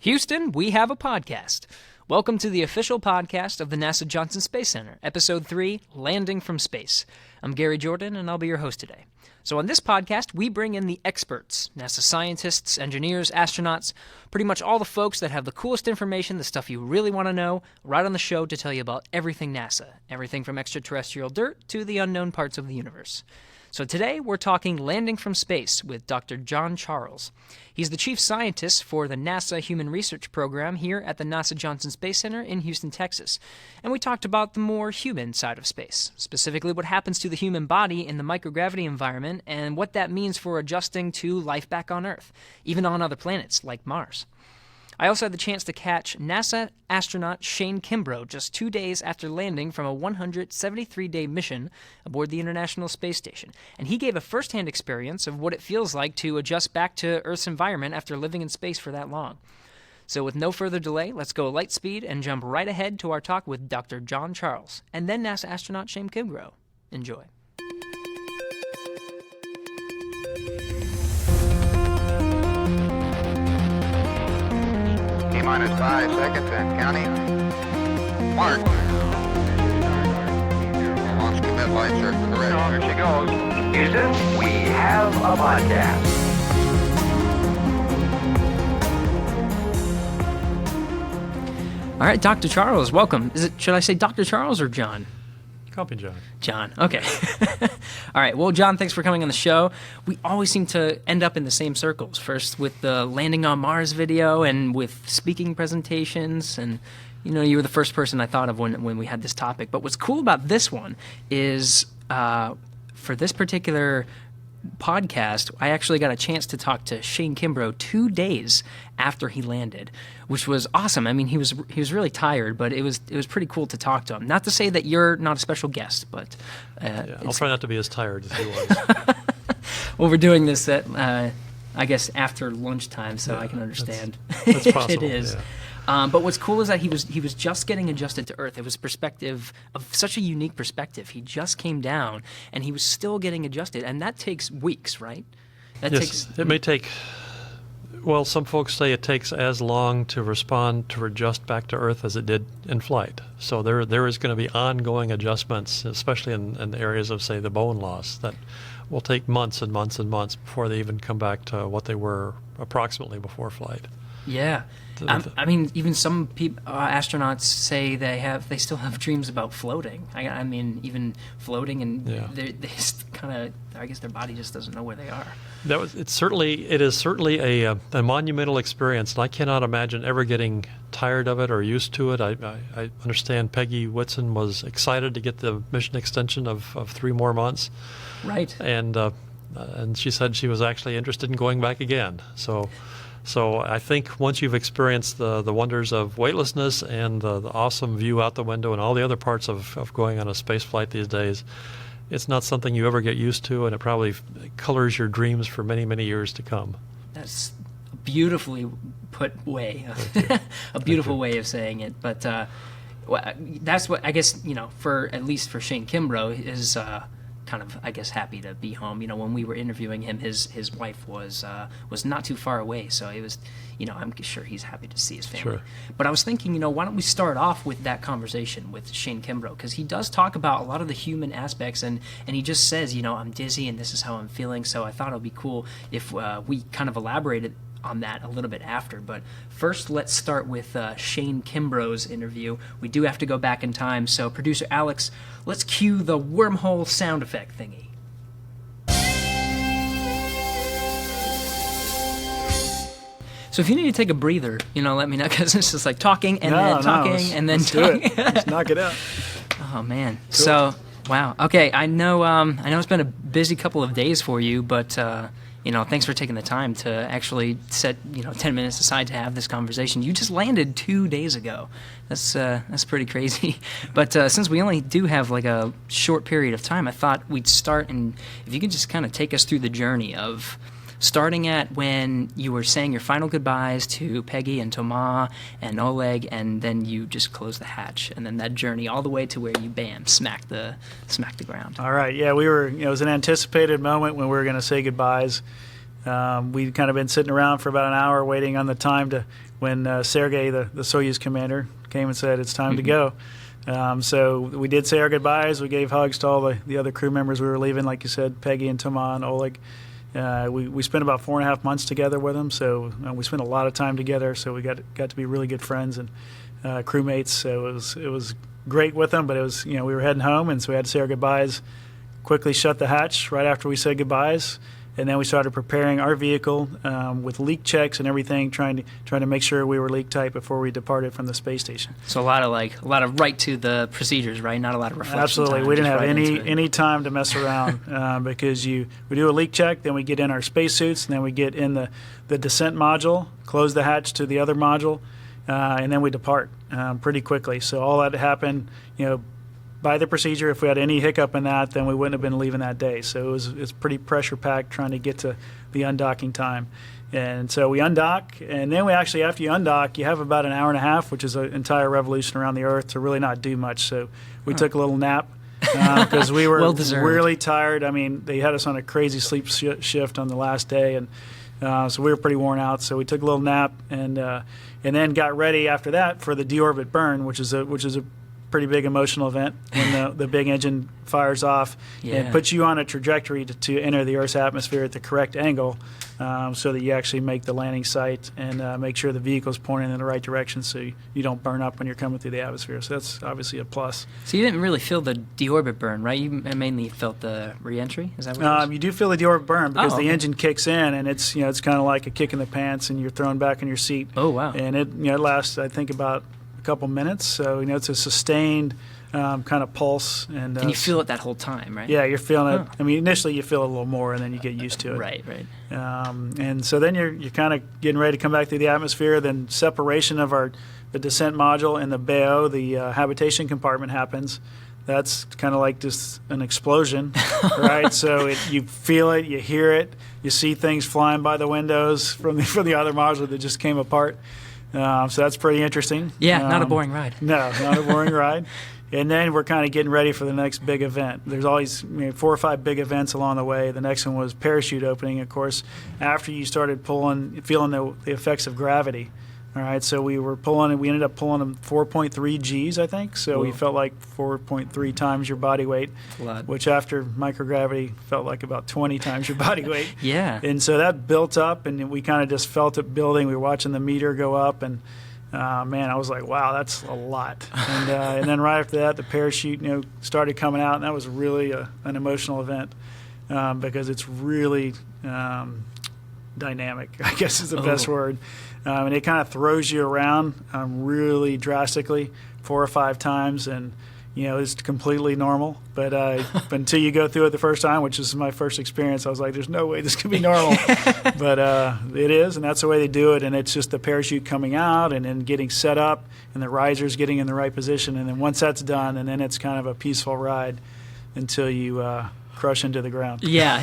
Houston, we have a podcast. Welcome to the official podcast of the NASA Johnson Space Center, Episode 3, Landing from Space. I'm Gary Jordan, and I'll be your host today. So on this podcast, we bring in the experts, NASA scientists, engineers, astronauts, pretty much all the folks that have the coolest information, the stuff you really want to know, right on the show to tell you about everything NASA, everything from extraterrestrial dirt to the unknown parts of the universe. So today, we're talking landing from space with Dr. John Charles. He's the chief scientist for the NASA Human Research Program here at the NASA Johnson Space Center in Houston, Texas. And we talked about the more human side of space, specifically what happens to the human body in the microgravity environment and what that means for adjusting to life back on Earth, even on other planets like Mars. I also had the chance to catch NASA astronaut Shane Kimbrough just 2 days after landing from a 173-day mission aboard the International Space Station, and he gave a first-hand experience of what it feels like to adjust back to Earth's environment after living in space for that long. So with no further delay, let's go light speed and jump right ahead to our talk with Dr. John Charles, and then NASA astronaut Shane Kimbrough. Enjoy. Minus 5 seconds and counting. Mark. Launch commit lights are correct. Here she goes. Houston, we have a podcast. All right, Dr. Charles, welcome. Should I say Dr. Charles or John? Copy, John. John, okay. All right, well, John, thanks for coming on the show. We always seem to end up in the same circles, first with the landing on Mars video and with speaking presentations, and, you were the first person I thought of when we had this topic. But what's cool about this one is for this particular podcast, I actually got a chance to talk to Shane Kimbrough 2 days after he landed, which was awesome. I mean, he was really tired, but it was pretty cool to talk to him. Not to say that you're not a special guest, but I'll try not to be as tired as he was. Well, we're doing this at I guess after lunchtime, so I can understand. That's possible. It is. Yeah. But what's cool is that he was just getting adjusted to Earth. It was perspective of such a unique perspective. He just came down, and he was still getting adjusted, and that takes weeks, right? It may take. Well, some folks say it takes as long to respond to adjust back to Earth as it did in flight. So there is going to be ongoing adjustments, especially in areas of, say, the bone loss, that will take months and months and months before they even come back to what they were approximately before flight. Yeah. I mean, even some astronauts say they still have dreams about floating. I mean, even floating, and they just kind of, I guess their body just doesn't know where they are. It is certainly a monumental experience, and I cannot imagine ever getting tired of it or used to it. I understand Peggy Whitson was excited to get the mission extension of 3 more months. Right. And she said she was actually interested in going back again. So I think once you've experienced the wonders of weightlessness and the awesome view out the window and all the other parts of going on a space flight these days, it's not something you ever get used to, and it probably colors your dreams for many, many years to come. That's a beautifully put way, a beautiful way of saying it. But that's what I guess, at least for Shane Kimbrough is kind of, I guess, happy to be home. When we were interviewing him, his wife was not too far away, so it was, I'm sure he's happy to see his family. Sure. But I was thinking, why don't we start off with that conversation with Shane Kimbrough, because he does talk about a lot of the human aspects, and he just says, I'm dizzy and this is how I'm feeling. So I thought it would be cool if we kind of elaborated on that a little bit after. But first, let's start with Shane Kimbrough's interview. We do have to go back in time, so producer Alex, let's cue the wormhole sound effect thingy. So if you need to take a breather, let me know, because it's just like talking and then talking and then talking. Do it. Let's knock it out. Oh man. Cool. So wow. Okay, I know it's been a busy couple of days for you, but thanks for taking the time to actually set 10 minutes aside to have this conversation. You just landed 2 days ago. That's pretty crazy. But since we only do have like a short period of time, I thought we'd start, and if you could just kind of take us through the journey of starting at when you were saying your final goodbyes to Peggy and Thomas and Oleg, and then you just closed the hatch, and then that journey all the way to where you smacked the ground. All right, yeah, it was an anticipated moment when we were going to say goodbyes. We'd kind of been sitting around for about an hour waiting on the time to when Sergey, the Soyuz commander, came and said it's time to go. So we did say our goodbyes. We gave hugs to all the other crew members we were leaving, like you said, Peggy and Toman, Oleg. We spent about 4.5 months together with them, so we spent a lot of time together. So we got to be really good friends and crewmates. So it was great with them, but it was we were heading home, and so we had to say our goodbyes. Quickly shut the hatch right after we said goodbyes, and then we started preparing our vehicle with leak checks and everything, trying to make sure we were leak tight before we departed from the space station. So a lot of right to the procedures, right? Not a lot of reflection. Absolutely, time, we didn't have right any time to mess around because we do a leak check, then we get in our spacesuits, and then we get in the descent module, close the hatch to the other module, and then we depart pretty quickly. So all that happened, by the procedure. If we had any hiccup in that, then we wouldn't have been leaving that day. So it's pretty pressure-packed trying to get to the undocking time. And so we undock, and then after you undock, you have about an hour and a half, which is an entire revolution around the Earth, to really not do much. So we took a little nap because we were really tired. I mean, they had us on a crazy sleep shift on the last day, and so we were pretty worn out. So we took a little nap, and then got ready after that for the deorbit burn, which is a pretty big emotional event when the big engine fires off and puts you on a trajectory to enter the Earth's atmosphere at the correct angle, so that you actually make the landing site and make sure the vehicle's pointing in the right direction so you don't burn up when you're coming through the atmosphere. So that's obviously a plus. So you didn't really feel the deorbit burn, right? You mainly felt the re-entry? Is that what it was? You do feel the deorbit burn because the engine kicks in, and it's kind of like a kick in the pants, and you're thrown back in your seat. Oh, wow. And it lasts, I think, about couple minutes, so it's a sustained kind of pulse, and you feel it that whole time, right? Yeah, you're feeling it. I mean, initially you feel it a little more, and then you get used to it. Right. And so then you're kind of getting ready to come back through the atmosphere. Then separation of the descent module and the BAO, the habitation compartment, happens. That's kind of like just an explosion, right? So you feel it, you hear it, you see things flying by the windows from the other module that just came apart. So that's pretty interesting. Yeah, not a boring ride. No, not a boring ride. And then we're kind of getting ready for the next big event. There's always 4 or 5 big events along the way. The next one was parachute opening, of course, after you started feeling the effects of gravity. All right, so we ended up pulling them 4.3 Gs, I think. So we felt like 4.3 times your body weight, which after microgravity felt like about 20 times your body weight. Yeah. And so that built up, and we kind of just felt it building. We were watching the meter go up, and man, I was like, wow, that's a lot. And then right after that, the parachute, started coming out, and that was really an emotional event because it's really dynamic, I guess is the best word. And it kind of throws you around really drastically 4 or 5 times, and it's completely normal. But until you go through it the first time, which is my first experience, I was like, "There's no way this could be normal." But it is, and that's the way they do it. And it's just the parachute coming out, and then getting set up, and the risers getting in the right position. And then once that's done, and then it's kind of a peaceful ride until you crush into the ground. Yeah.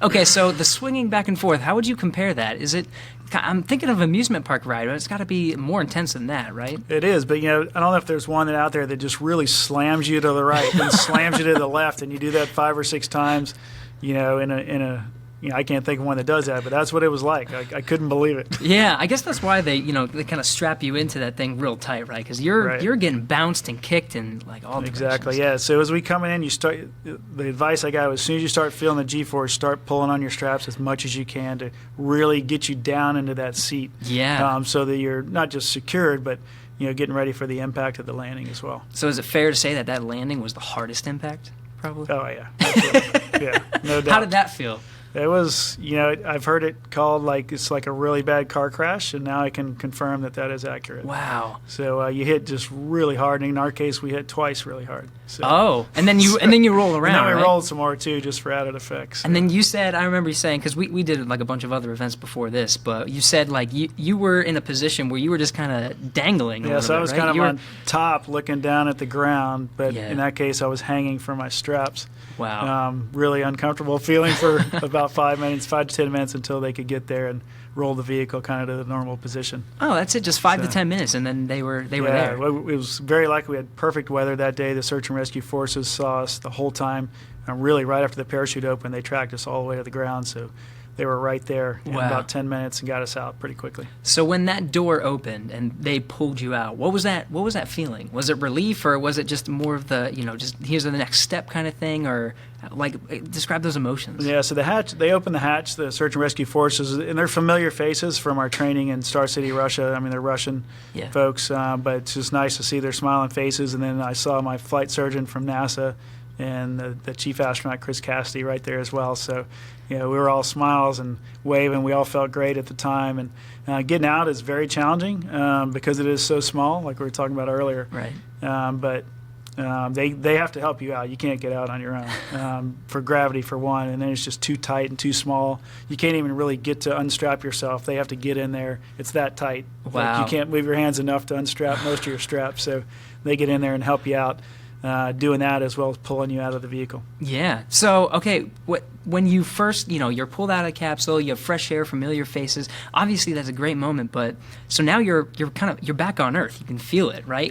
Okay, so the swinging back and forth, how would you compare that? I'm thinking of amusement park ride, but it's got to be more intense than that, right? It is, but I don't know if there's one out there that just really slams you to the right and slams you to the left, and you do that 5 or 6 times, in a I can't think of one that does that, but that's what it was like. I couldn't believe it. Yeah, I guess that's why they kind of strap you into that thing real tight, right? Because you're getting bounced and kicked and all exactly. Yeah. So as we coming in, the advice I got was, as soon as you start feeling the G-force, start pulling on your straps as much as you can to really get you down into that seat. Yeah. So that you're not just secured, but getting ready for the impact of the landing as well. So is it fair to say that landing was the hardest impact, probably? Oh yeah. Absolutely. Yeah. No doubt. How did that feel? It was, I've heard it called it's like a really bad car crash, and now I can confirm that is accurate. Wow. So you hit just really hard, and in our case, we hit twice really hard. So, and then you roll around. And then we right? rolled some more too, just for added effects. And then you said, I remember you saying, because we did a bunch of other events before this, but you said you were in a position where you were just kind of dangling. Yeah, so I was right? kind of on top, looking down at the ground, but in that case, I was hanging from my straps. Wow. Really uncomfortable feeling for about 5 to 10 minutes until they could get there and roll the vehicle kind of to the normal position. Oh, that's it, just 5 to 10 minutes, and then they were there. Yeah, it was very lucky. We had perfect weather that day. The search and rescue forces saw us the whole time. Really, right after the parachute opened, they tracked us all the way to the ground. So they were right there in Wow. about 10 minutes and got us out pretty quickly. So when that door opened and they pulled you out, what was that feeling? Was it relief, or was it just more of the, just here's the next step kind of thing, or like describe those emotions? Yeah, so they opened the hatch, the search and rescue forces, and they're familiar faces from our training in Star City, Russia. I mean, they're Russian folks, but it's just nice to see their smiling faces. And then I saw my flight surgeon from NASA and the chief astronaut, Chris Cassidy, right there as well. So, we were all smiles and waving. We all felt great at the time. And getting out is very challenging because it is so small, like we were talking about earlier. Right. But they have to help you out. You can't get out on your own for gravity, for one, and then it's just too tight and too small. You can't even really get to unstrap yourself. They have to get in there. It's that tight. Wow. Like you can't move your hands enough to unstrap most of your straps, so they get in there and help you out. Doing that as well as pulling you out of the vehicle. Yeah. So, okay, when you first, you're pulled out of the capsule, you have fresh air, familiar faces. Obviously, that's a great moment. But so now you're back on Earth. You can feel it, right?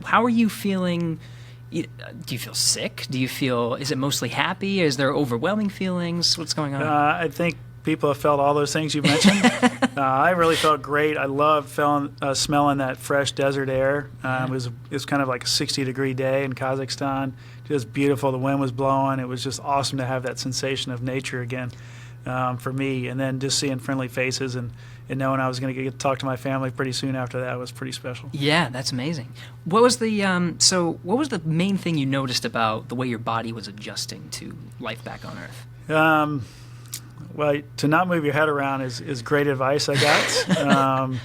How are you feeling? Do you feel sick? Is it mostly happy? Is there overwhelming feelings? What's going on? I think people have felt all those things you mentioned. I really felt great. I loved smelling that fresh desert air. It was kind of like a 60-degree day in Kazakhstan. Just beautiful. The wind was blowing. It was just awesome to have that sensation of nature again for me. And then just seeing friendly faces and knowing I was going to get to talk to my family pretty soon after that was pretty special. Yeah, that's amazing. What was the main thing you noticed about the way your body was adjusting to life back on Earth? Well, to not move your head around is great advice I got.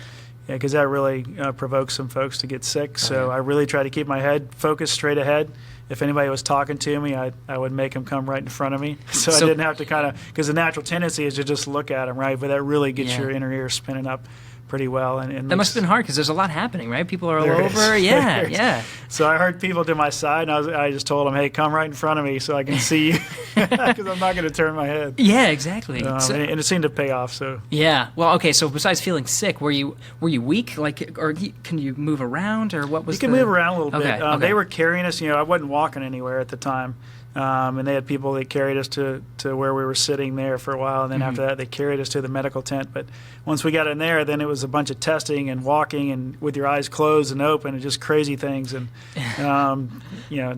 Because that really provokes some folks to get sick. So I really try to keep my head focused straight ahead. If anybody was talking to me, I would make them come right in front of me. So I didn't have to because the natural tendency is to just look at them, right? But that really gets your inner ear spinning up pretty well. And that must have been hard because there's a lot happening, right? People are all There over. is. Yeah. So I heard people to my side, and I just told them, hey, come right in front of me so I can see you because I'm not going to turn my head. Yeah, exactly. And it seemed to pay off. So yeah. Well, okay. So besides feeling sick, were you weak? Can you move around, or what was? You can move around a little bit. Okay. They were carrying us. I wasn't walking anywhere at the time. And they had people that carried us to where we were sitting there for a while. And then after that, they carried us to the medical tent. But once we got in there, then it was a bunch of testing and walking and with your eyes closed and open and just crazy things. And,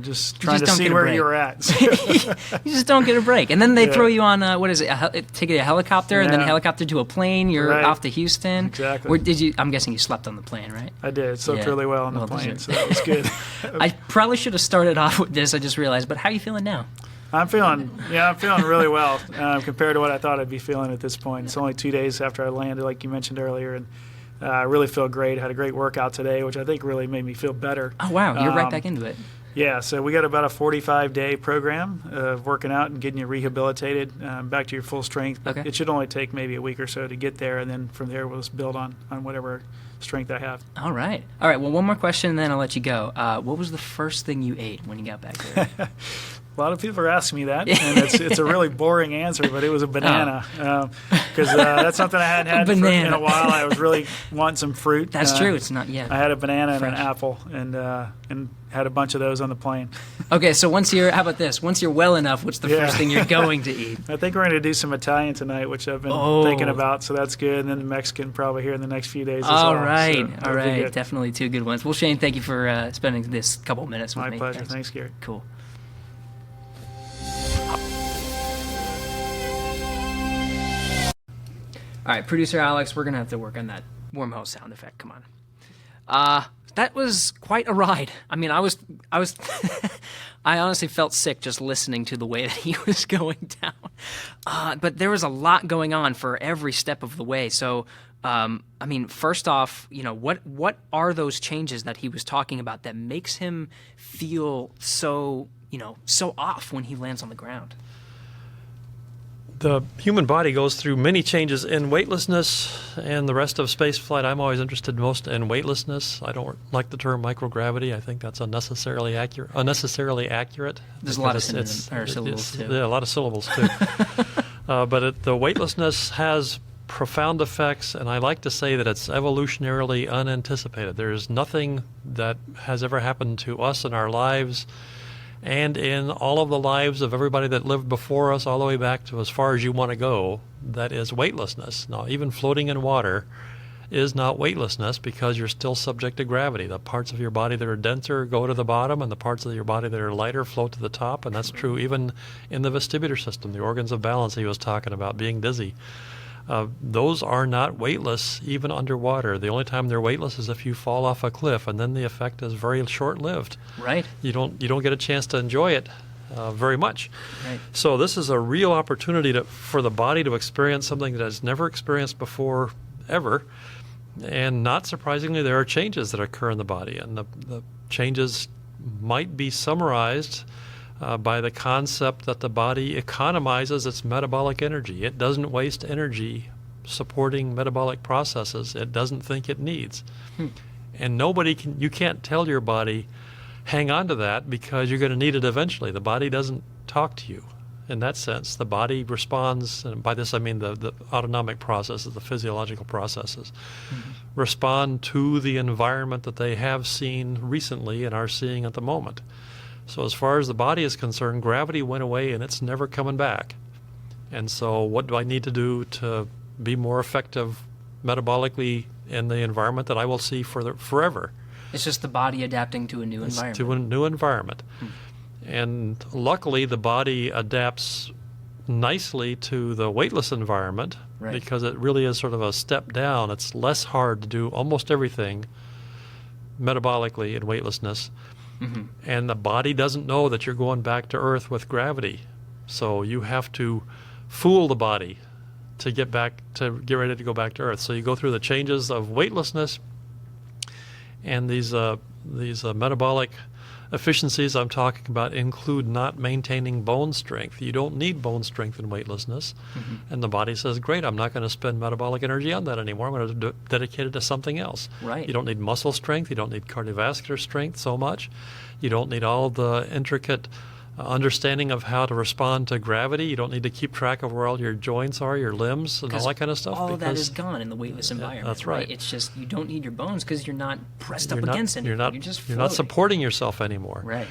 just trying to see where you were at. You just don't get a break. And then they throw you on, take a helicopter and then a helicopter to a plane. You're off to Houston. Exactly. I'm guessing you slept on the plane, right? I did. It slept really well on the plane, so that was good. I probably should have started off with this. I just realized. But how are you feeling now? I'm feeling really well compared to what I thought I'd be feeling at this point. It's only 2 days after I landed, like you mentioned earlier, and I really feel great. I had a great workout today, which I think really made me feel better. Oh, wow. You're right back into it. Yeah, so we got about a 45-day program of working out and getting you rehabilitated back to your full strength. But it should only take maybe a week or so to get there, and then from there we'll just build on whatever strength I have. All right. Well, one more question, and then I'll let you go. What was the first thing you ate when you got back there? A lot of people are asking me that, and it's a really boring answer, but it was a banana because that's something I hadn't had in a while. I was really wanting some fruit. That's true. It's not yet. I had a banana and an apple, and had a bunch of those on the plane. Okay, so how about this? Once you're well enough, what's the first thing you're going to eat? I think we're going to do some Italian tonight, which I've been thinking about, so that's good. And then the Mexican probably here in the next few days as well. All right. Definitely two good ones. Well, Shane, thank you for spending this couple minutes with me. My pleasure. Thanks, Gary. Cool. All right, producer Alex, we're going to have to work on that wormhole sound effect. Come on. That was quite a ride. I mean, I was I honestly felt sick just listening to the way that he was going down. But there was a lot going on for every step of the way. So, first off, what are those changes that he was talking about that makes him feel so off when he lands on the ground? The human body goes through many changes in weightlessness and the rest of spaceflight. I'm always interested most in weightlessness. I don't like the term microgravity. I think that's unnecessarily accurate. There's a lot of syllables too. Yeah, a lot of syllables too. But the weightlessness has profound effects, and I like to say that it's evolutionarily unanticipated. There's nothing that has ever happened to us in our lives and in all of the lives of everybody that lived before us, all the way back to as far as you want to go, that is weightlessness. Now, even floating in water is not weightlessness because you're still subject to gravity. The parts of your body that are denser go to the bottom, and the parts of your body that are lighter float to the top, and that's true even in the vestibular system, the organs of balance he was talking about, being dizzy. Those are not weightless even underwater. The only time they're weightless is if you fall off a cliff, and then the effect is very short-lived. Right. You don't get a chance to enjoy it very much. Right. So this is a real opportunity for the body to experience something that it's never experienced before, ever. And not surprisingly, there are changes that occur in the body, and the changes might be summarized by the concept that the body economizes its metabolic energy. It doesn't waste energy supporting metabolic processes it doesn't think it needs. And you can't tell your body, hang on to that because you're going to need it eventually. The body doesn't talk to you. In that sense, the body responds, and by this I mean the autonomic processes, the physiological processes, respond to the environment that they have seen recently and are seeing at the moment. So as far as the body is concerned, gravity went away and it's never coming back. And so what do I need to do to be more effective metabolically in the environment that I will see forever? It's just the body adapting to a new environment. To a new environment. And luckily, the body adapts nicely to the weightless environment because it really is sort of a step down. It's less hard to do almost everything metabolically in weightlessness. And the body doesn't know that you're going back to Earth with gravity. So you have to fool the body to get ready to go back to Earth. So you go through the changes of weightlessness and these metabolic efficiencies I'm talking about include not maintaining bone strength. You don't need bone strength in weightlessness. And the body says, great, I'm not going to spend metabolic energy on that anymore. I'm going to dedicate it to something else. Right. You don't need muscle strength. You don't need cardiovascular strength so much. You don't need all the intricate understanding of how to respond to gravity. You don't need to keep track of where all your joints are, your limbs, and all that kind of stuff. All that is gone in the weightless environment. That's right. It's just you don't need your bones because you're not pressed up against anything. You're not supporting yourself anymore. Right.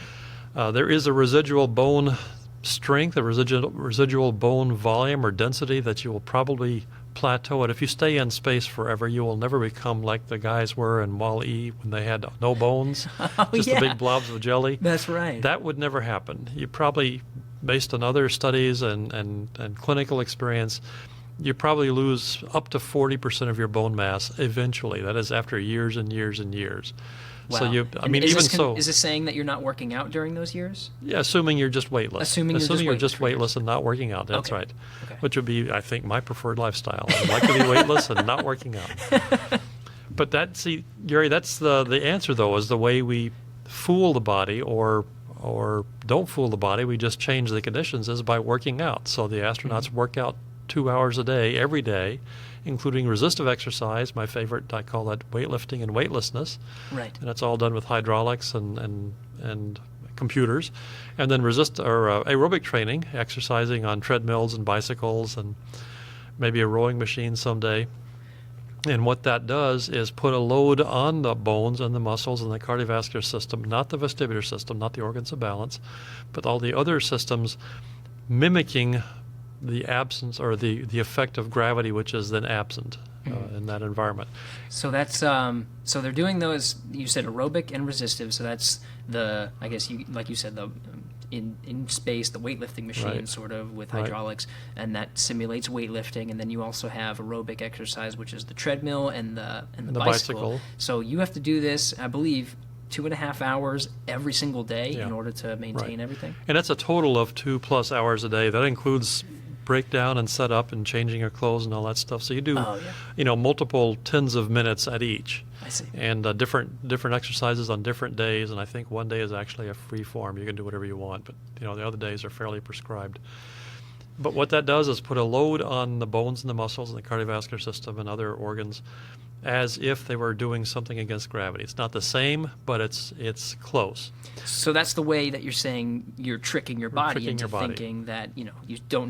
There is a residual bone strength, a residual bone volume or density that you will probably plateau at. If you stay in space forever, you will never become like the guys were in Wall-E when they had no bones, just the big blobs of jelly. That's right. That would never happen. You probably, based on other studies and clinical experience, you probably lose up to 40% of your bone mass eventually. That is after years and years and years. Wow. So is this saying that you're not working out during those years? Yeah, assuming you're just weightless. Assuming you're just weightless and not working out. That's okay. right. Okay. Which would be, I think, my preferred lifestyle. I'd like to be weightless and not working out. But Gary, that's the answer though, is the way we fool the body or don't fool the body. We just change the conditions is by working out. So the astronauts work out 2 hours a day, every day, including resistive exercise. My favorite, I call that weightlifting and weightlessness. Right. And it's all done with hydraulics and computers. And then aerobic training, exercising on treadmills and bicycles and maybe a rowing machine someday. And what that does is put a load on the bones and the muscles and the cardiovascular system, not the vestibular system, not the organs of balance, but all the other systems mimicking the absence or the effect of gravity, which is then absent in that environment. So that's so they're doing those. You said aerobic and resistive. So that's I guess like you said, the in space, the weightlifting machine, right. sort of with Right. hydraulics, and that simulates weightlifting. And then you also have aerobic exercise, which is the treadmill and the bicycle. So you have to do this, I believe, 2.5 hours every single day in order to maintain everything. And that's a total of 2+ hours a day. That includes breakdown and setup and changing your clothes and all that stuff. So you do, multiple tens of minutes at each. I see. And different exercises on different days. And I think one day is actually a free form. You can do whatever you want, but the other days are fairly prescribed. But what that does is put a load on the bones and the muscles and the cardiovascular system and other organs, as if they were doing something against gravity. It's not the same, but it's close. So that's the way that you're saying you're tricking your body tricking into your body. thinking that you still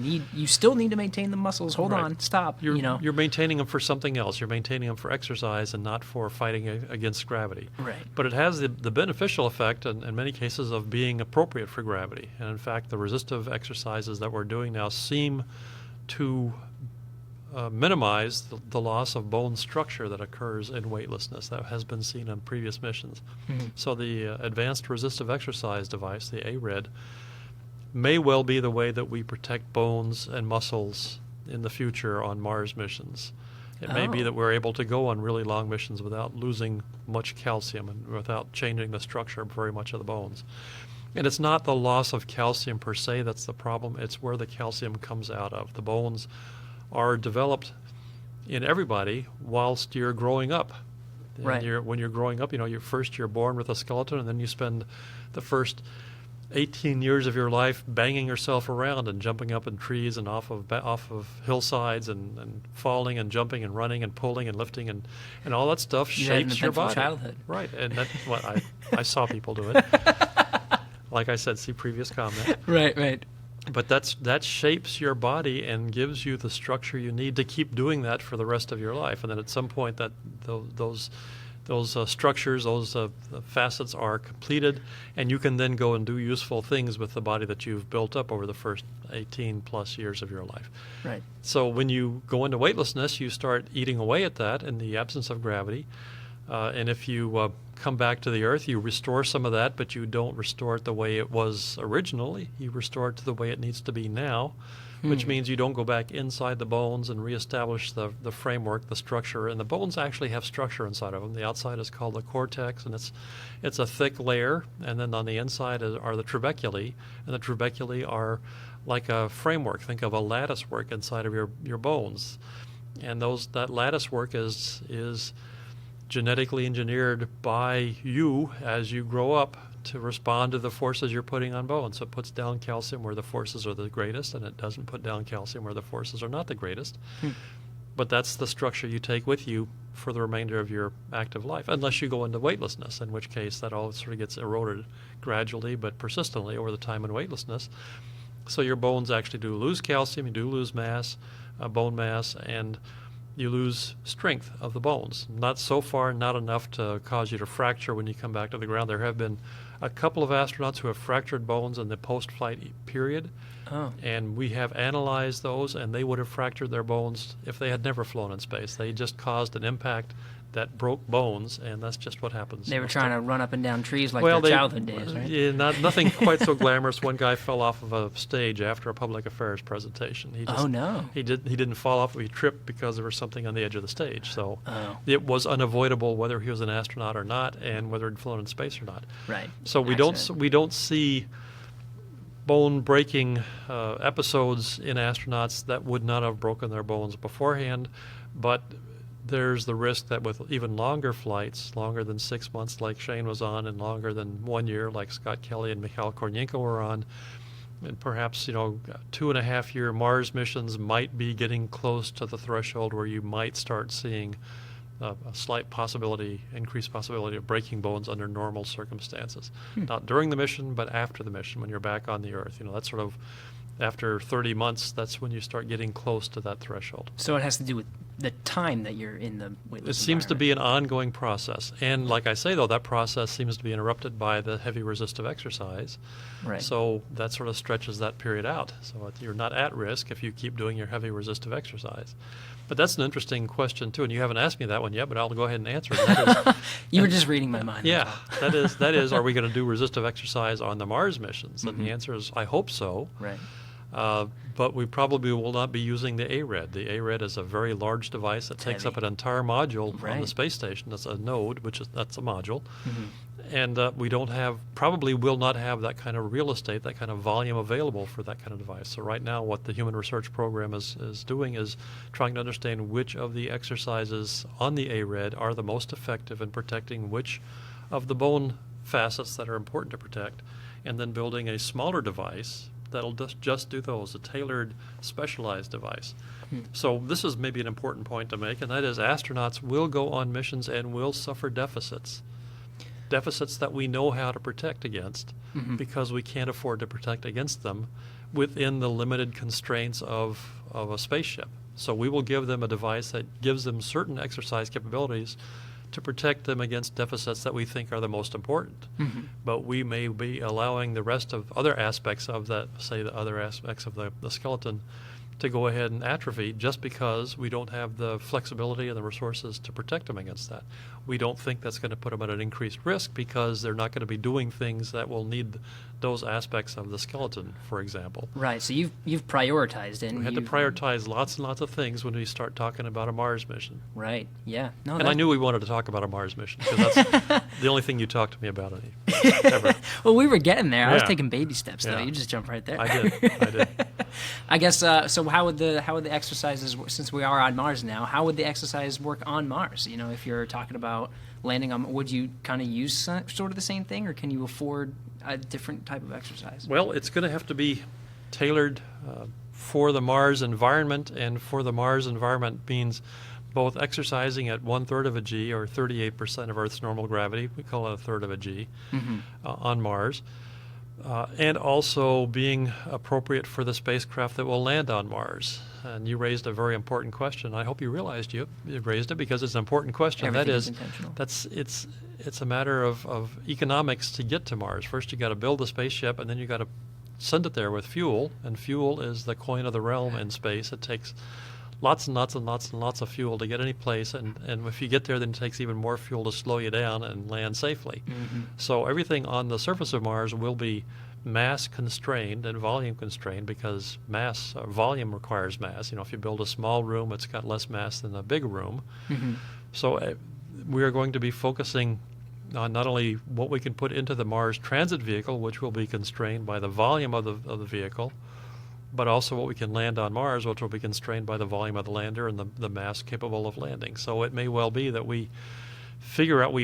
need to maintain the muscles. Hold Right. on, stop. You're maintaining them for something else. You're maintaining them for exercise and not for fighting against gravity. Right. But it has the beneficial effect in many cases of being appropriate for gravity. And in fact, the resistive exercises that we're doing now seem to minimize the loss of bone structure that occurs in weightlessness that has been seen on previous missions. Mm-hmm. So the Advanced Resistive Exercise Device, the ARED, may well be the way that we protect bones and muscles in the future on Mars missions. It may be Oh. that we're able to go on really long missions without losing much calcium and without changing the structure of very much of the bones. And it's not the loss of calcium per se that's the problem, it's where the calcium comes out of. The bones are developed in everybody whilst you're growing up. And Right. when you're growing up, you're born with a skeleton, and then you spend the first 18 years of your life banging yourself around and jumping up in trees and off of hillsides and falling and jumping and running and pulling and lifting and all that stuff You had an shapes your eventful body. childhood. Right, and that's what I saw people do it. Like I said, see previous comment. Right. But that shapes your body and gives you the structure you need to keep doing that for the rest of your life. And then at some point, that those structures, those facets are completed, and you can then go and do useful things with the body that you've built up over the first 18 plus years of your life. Right. So when you go into weightlessness, you start eating away at that in the absence of gravity. And if you come back to the Earth, you restore some of that, but you don't restore it the way it was originally. You restore it to the way it needs to be now, which means you don't go back inside the bones and reestablish the framework, the structure. And the bones actually have structure inside of them. The outside is called the cortex, and it's a thick layer. And then on the inside are the trabeculae, and the trabeculae are like a framework. Think of a lattice work inside of your bones. And that lattice work is genetically engineered by you as you grow up to respond to the forces you're putting on bones. So it puts down calcium where the forces are the greatest, and it doesn't put down calcium where the forces are not the greatest. But that's the structure you take with you for the remainder of your active life, unless you go into weightlessness, in which case that all sort of gets eroded gradually but persistently over the time in weightlessness. So your bones actually do lose calcium, you do lose mass, bone mass, and you lose strength of the bones. Not so far, not enough to cause you to fracture when you come back to the ground. There have been a couple of astronauts who have fractured bones in the post-flight period, and we have analyzed those, and they would have fractured their bones if they had never flown in space. They just caused an impact that broke bones, and that's just what happens. They were trying to run up and down trees like Well, their childhood days, right? Yeah, nothing quite so glamorous. One guy fell off of a stage after a public affairs presentation. Oh, no. He didn't fall off. He tripped because there was something on the edge of the stage. So Oh. it was unavoidable whether he was an astronaut or not, and whether he'd flown in space or not. Right. So we don't see bone breaking episodes in astronauts that would not have broken their bones beforehand, but there's the risk that with even longer flights, longer than 6 months like Shane was on, and longer than 1 year like Scott Kelly and Mikhail Kornienko were on, and perhaps 2.5 year Mars missions might be getting close to the threshold where you might start seeing a slight increased possibility of breaking bones under normal circumstances. Not during the mission, but after the mission, when you're back on the Earth. That's sort of after 30 months, that's when you start getting close to that threshold. So it has to do with the time that you're in the weightless It seems to environment. be an ongoing process. And like I say, though, that process seems to be interrupted by the heavy resistive exercise. Right. So that sort of stretches that period out. So you're not at risk if you keep doing your heavy resistive exercise. But that's an interesting question, too. And you haven't asked me that one yet, but I'll go ahead and answer it. That is, You were just reading my mind. yeah, that is, are we going to do resistive exercise on the Mars missions? And the answer is, I hope so. Right. But we probably will not be using the ARED. The ARED is a very large device that takes up heavy. an entire module on the Right. space station. That's a node, that's a module. And we probably will not have that kind of real estate, that kind of volume available for that kind of device. So right now what the Human Research Program is doing is trying to understand which of the exercises on the ARED are the most effective in protecting which of the bone facets that are important to protect, and then building a smaller device that'll just do those, a tailored, specialized device. So this is maybe an important point to make, and that is astronauts will go on missions and will suffer deficits that we know how to protect against because we can't afford to protect against them within the limited constraints of a spaceship. So we will give them a device that gives them certain exercise capabilities to protect them against deficits that we think are the most important. But we may be allowing the rest of other aspects of that, say the other aspects of the skeleton, to go ahead and atrophy just because we don't have the flexibility and the resources to protect them against that. We don't think that's going to put them at an increased risk because they're not going to be doing things that will need those aspects of the skeleton, for example. Right. So you've prioritized, and we had to prioritize lots and lots of things when we start talking about a Mars mission. Right. Yeah. No. And I knew we wanted to talk about a Mars mission because that's the only thing you talked to me about ever. Well, we were getting there. I was Yeah. taking baby steps, though. Yeah. You just jumped right there. I did. I guess. So how would the exercises, since we are on Mars now, how would the exercise work on Mars? You know, if you're talking about landing on, would you kind of use sort of the same thing, or can you afford a different type of exercise? Well, it's going to have to be tailored for the Mars environment, and for the Mars environment means both exercising at 1/3 of a G, or 38% of Earth's normal gravity, we call it 1/3 of a G, on Mars, and also being appropriate for the spacecraft that will land on Mars. And you raised a very important question. I hope you realized you raised it because it's an important question. Everything that is is, intentional. it's a matter of economics to get to Mars. First, you got to build a spaceship, and then you got to send it there with fuel. And fuel is the coin of the realm in space. It takes lots and lots and lots and lots of fuel to get any place, and if you get there, then it takes even more fuel to slow you down and land safely. So everything on the surface of Mars will be mass constrained and volume constrained because volume requires mass. You know, if you build a small room, it's got less mass than a big room. So we are going to be focusing on not only what we can put into the Mars transit vehicle, which will be constrained by the volume of the vehicle, but also what we can land on Mars, which will be constrained by the volume of the lander and the mass capable of landing. So it may well be that we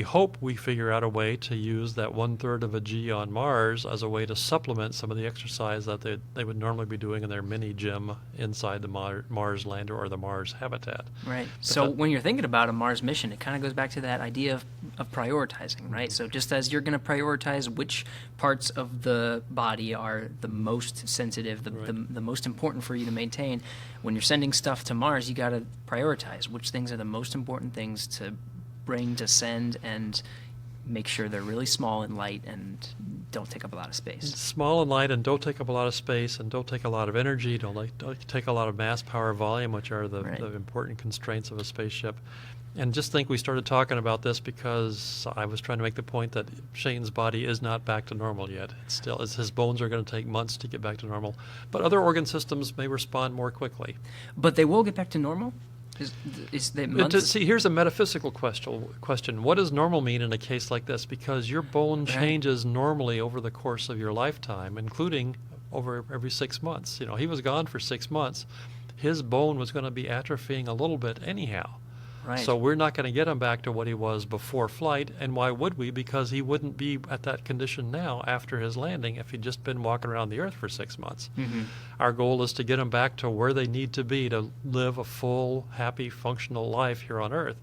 hope we figure out a way to use that 1/3 of a G on Mars as a way to supplement some of the exercise that they would normally be doing in their mini gym inside the Mars lander or the Mars habitat. Right. So when you're thinking about a Mars mission, it kind of goes back to that idea of prioritizing, right? So just as you're going to prioritize which parts of the body are the most sensitive, the most important for you to maintain, when you're sending stuff to Mars, you got to prioritize which things are the most important things to bring, to send, and make sure they're really small and light and don't take up a lot of space. Small and light and don't take up a lot of space and don't take a lot of energy, don't take a lot of mass, power, volume, which are the important constraints of a spaceship. And just think we started talking about this because I was trying to make the point that Shane's body is not back to normal yet. His bones are going to take months to get back to normal. But other organ systems may respond more quickly. But they will get back to normal? Is the months? See, here's a metaphysical question. What does normal mean in a case like this? Because your bone changes normally over the course of your lifetime, including over every 6 months. You know, he was gone for 6 months. His bone was going to be atrophying a little bit anyhow. Right. So we're not going to get him back to what he was before flight. And why would we? Because he wouldn't be at that condition now after his landing if he'd just been walking around the Earth for 6 months. Our goal is to get them back to where they need to be to live a full, happy, functional life here on Earth.